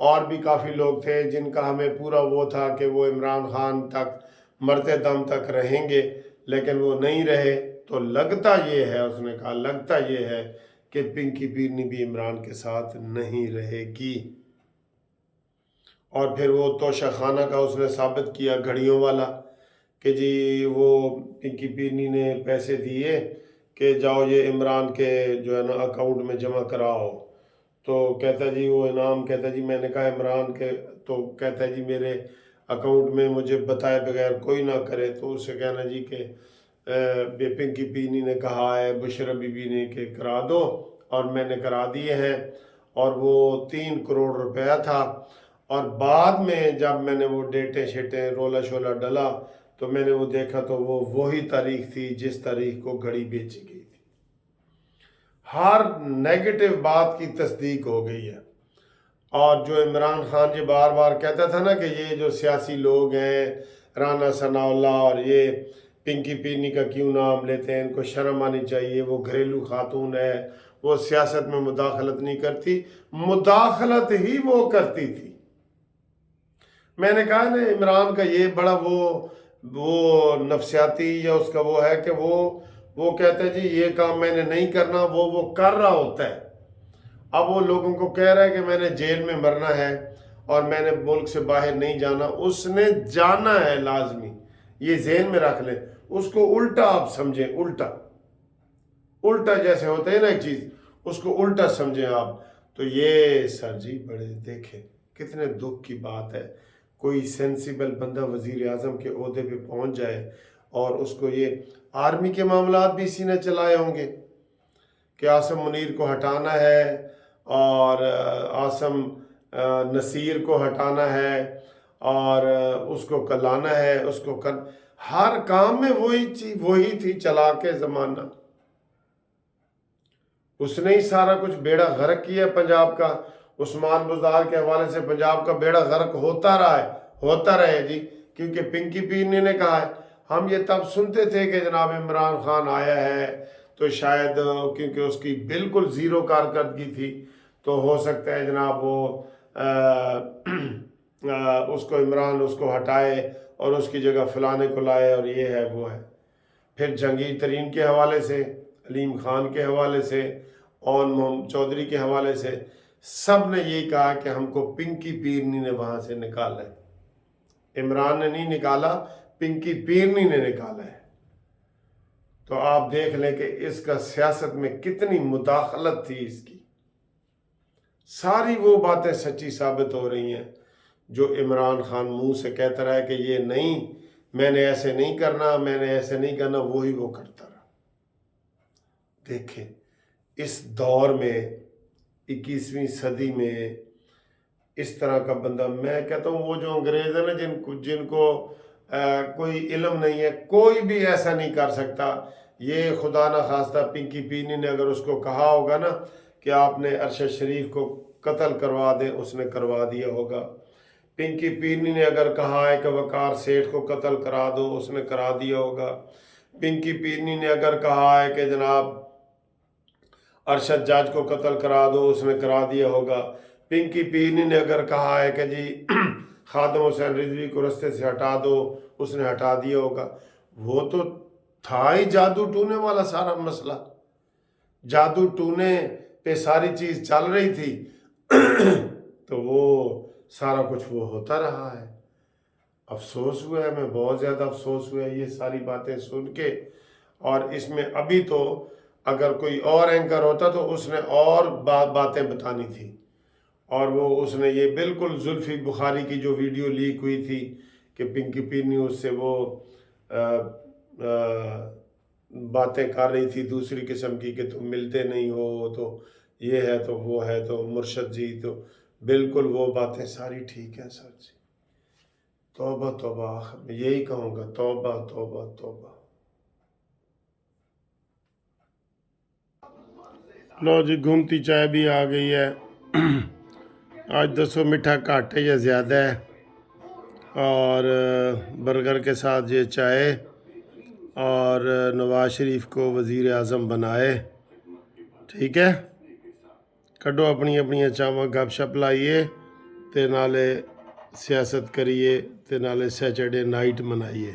اور بھی کافی لوگ تھے جن کا ہمیں پورا وہ تھا کہ وہ عمران خان تک مرتے دم تک رہیں گے، لیکن وہ نہیں رہے۔ تو لگتا یہ ہے، اس نے کہا لگتا یہ ہے کہ پنکی پیرنی بھی عمران کے ساتھ نہیں رہے گی۔ اور پھر وہ توشہ خانہ کا اس نے ثابت کیا گھڑیوں والا کہ جی وہ پنکی پیرنی نے پیسے دیے کہ جاؤ یہ عمران کے جو ہے نا اکاؤنٹ میں جمع کراؤ، تو کہتا جی وہ انعام کہتا جی میں نے کہا عمران کے، تو کہتا جی میرے اکاؤنٹ میں مجھے بتائے بغیر کوئی نہ کرے، تو اسے کہنا جی کہ پنکی پیرنی نے کہا ہے بشرا بی بی نے کہ کرا دو، اور میں نے کرا دیے ہیں، اور وہ 3 کروڑ روپیہ تھا۔ اور بعد میں جب میں نے وہ ڈیٹیں شیٹیں رولا شولا ڈلا تو میں نے وہ دیکھا تو وہ وہی تاریخ تھی جس تاریخ کو گھڑی بیچی گئی تھی۔ ہر نیگیٹو بات کی تصدیق ہو گئی ہے۔ اور جو عمران خان یہ بار بار کہتا تھا نا کہ یہ جو سیاسی لوگ ہیں رانا ثناء اللہ اور یہ پنکی پیرنی کا کیوں نام لیتے ہیں، ان کو شرم آنی چاہیے، وہ گھریلو خاتون ہے، وہ سیاست میں مداخلت نہیں کرتی، مداخلت ہی وہ کرتی تھی۔ میں نے کہا نا عمران کا یہ بڑا وہ نفسیاتی یا اس کا وہ ہے کہ وہ کہتا ہے جی یہ کام میں نے نہیں کرنا، وہ کر رہا ہوتا ہے۔ اب وہ لوگوں کو کہہ رہا ہے کہ میں نے جیل میں مرنا ہے اور میں نے ملک سے باہر نہیں جانا، اس نے جانا ہے لازمی، یہ ذہن میں رکھ لیں۔ اس کو الٹا آپ سمجھیں، الٹا جیسے ہوتا ہے نا ایک چیز، اس کو الٹا سمجھیں آپ۔ تو یہ سر جی بڑے دیکھیں کتنے دکھ کی بات ہے، کوئی سینسیبل بندہ وزیر اعظم کے عہدے پہ پہنچ جائے اور اس کو یہ آرمی کے معاملات بھی اسی نے چلائے ہوں گے کہ عاصم منیر کو ہٹانا ہے اور عاصم نصیر کو ہٹانا ہے اور اس کو کلانا ہے، اس کو ہر کام میں وہی تھی چلا کے زمانہ۔ اس نے ہی سارا کچھ بیڑا غرق کیا پنجاب کا۔ عثمان بزدار کے حوالے سے پنجاب کا بیڑا غرق ہوتا رہے جی، کیونکہ پنکی پیرنی نے کہا ہے۔ ہم یہ تب سنتے تھے کہ جناب عمران خان آیا ہے تو شاید کیونکہ اس کی بالکل زیرو کارکردگی تھی تو ہو سکتا ہے جناب وہ اس کو عمران اس کو ہٹائے اور اس کی جگہ فلانے کو لائے، اور یہ ہے وہ ہے۔ پھر جہانگیر ترین کے حوالے سے، علیم خان کے حوالے سے، اون محمد چودھری کے حوالے سے سب نے یہی کہا کہ ہم کو پنکی پیرنی نے وہاں سے نکالا ہے، عمران نے نہیں نکالا، پنکی پیرنی نے نکالا ہے۔ تو آپ دیکھ لیں کہ اس کا سیاست میں کتنی مداخلت تھی اس کی۔ ساری وہ باتیں سچی ثابت ہو رہی ہیں جو عمران خان منہ سے کہتا رہا ہے کہ یہ نہیں، میں نے ایسے نہیں کرنا، میں نے ایسے نہیں کرنا، وہی وہ کرتا رہا۔ دیکھیں اس دور میں 21ویں صدی میں اس طرح کا بندہ، میں کہتا ہوں وہ جو انگریز ہیں نا جن کو کوئی علم نہیں ہے، کوئی بھی ایسا نہیں کر سکتا۔ یہ خدا نہ خواستہ پنکی پیرنی نے اگر اس کو کہا ہوگا نا کہ آپ نے ارشد شریف کو قتل کروا دیں، اس نے کروا دیا ہوگا۔ پنکی پیرنی نے اگر کہا ہے کہ وقار سیٹھ کو قتل کرا دو، اس نے کرا دیا ہوگا۔ پنکی پیرنی نے اگر کہا ہے کہ جناب ارشد جاج کو قتل کرا دو، اس نے کرا دیا ہوگا۔ پنکی پیرنی نے اگر کہا ہے کہ جی خادم حسین رضوی کو رستے سے ہٹا دو، اس نے ہٹا دیا ہوگا۔ وہ تو تھا ہی جادو ٹونے والا سارا مسئلہ، جادو ٹونے پہ ساری چیز چل رہی تھی تو وہ سارا کچھ وہ ہوتا رہا ہے۔ افسوس ہوا ہے، میں بہت زیادہ افسوس ہوا ہے یہ ساری باتیں سن کے۔ اور اس میں ابھی تو اگر کوئی اور اینکر ہوتا تو اس نے اور باتیں بتانی تھی، اور وہ اس نے یہ بالکل زلفی بخاری کی جو ویڈیو لیک ہوئی تھی کہ پنکی پیرنی اس سے وہ باتیں کر رہی تھی دوسری قسم کی کہ تم ملتے نہیں ہو، تو یہ ہے تو وہ ہے تو مرشد جی، تو بالکل وہ باتیں ساری ٹھیک ہیں سر جی۔ توبہ توبہ، آخر میں یہی کہوں گا، توبہ توبہ توبہ۔ لو جی گھومتی چائے بھی آ گئی ہے۔ آج 200 میٹھا گھٹ ہے یا زیادہ ہے، اور برگر کے ساتھ یہ چائے، اور نواز شریف کو وزیر اعظم بنائے۔ ٹھیک ہے، کڈو اپنی اپنی چاواں گپ شپ لائیے، تے نالے سیاست کریے تے نالے سیچرڈے نائٹ منائیے.